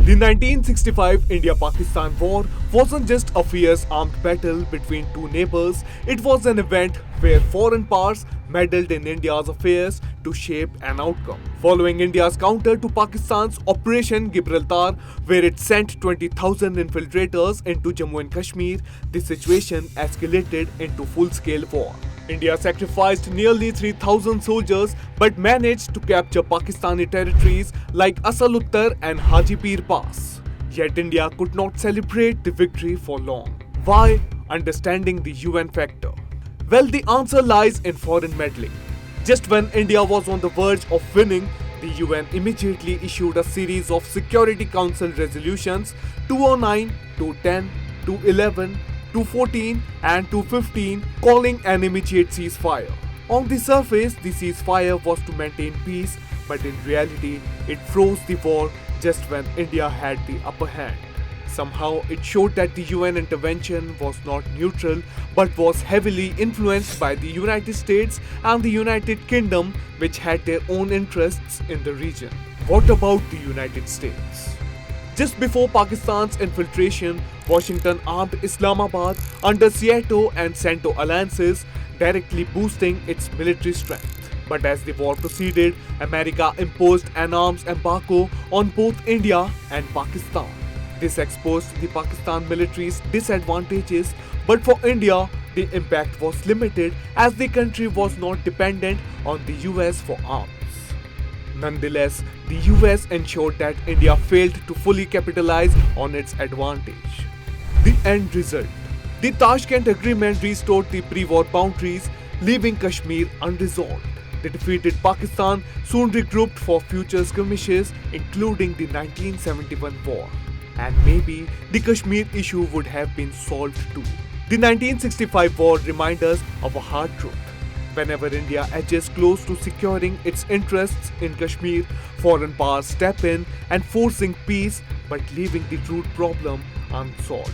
The 1965 India-Pakistan War wasn't just a fierce armed battle between two neighbors, it was an event where foreign powers meddled in India's affairs to shape an outcome. Following India's counter to Pakistan's Operation Gibraltar, where it sent 20,000 infiltrators into Jammu and Kashmir, the situation escalated into full-scale war. India sacrificed nearly 3,000 soldiers but managed to capture Pakistani territories like Asal Uttar and Hajipir Pass. Yet India could not celebrate the victory for long. Why? Understanding the UN factor. Well, the answer lies in foreign meddling. Just when India was on the verge of winning, the UN immediately issued a series of Security Council resolutions 209, 210, 211, 214 and 215 calling an immediate ceasefire. On the surface, the ceasefire was to maintain peace, but in reality, it froze the war just when India had the upper hand. Somehow, it showed that the UN intervention was not neutral but was heavily influenced by the United States and the United Kingdom, which had their own interests in the region. What about the United States? Just before Pakistan's infiltration, Washington armed Islamabad under SEATO and CENTO alliances, directly boosting its military strength. But as the war proceeded, America imposed an arms embargo on both India and Pakistan. This exposed the Pakistan military's disadvantages, but for India, the impact was limited as the country was not dependent on the US for arms. Nonetheless, the US ensured that India failed to fully capitalize on its advantage. The end result. The Tashkent Agreement restored the pre-war boundaries, leaving Kashmir unresolved. The defeated Pakistan soon regrouped for future skirmishes, including the 1971 war. And maybe the Kashmir issue would have been solved too. The 1965 war reminds us of a hard truth. Whenever India edges close to securing its interests in Kashmir, foreign powers step in and forcing peace but leaving the root problem unsolved.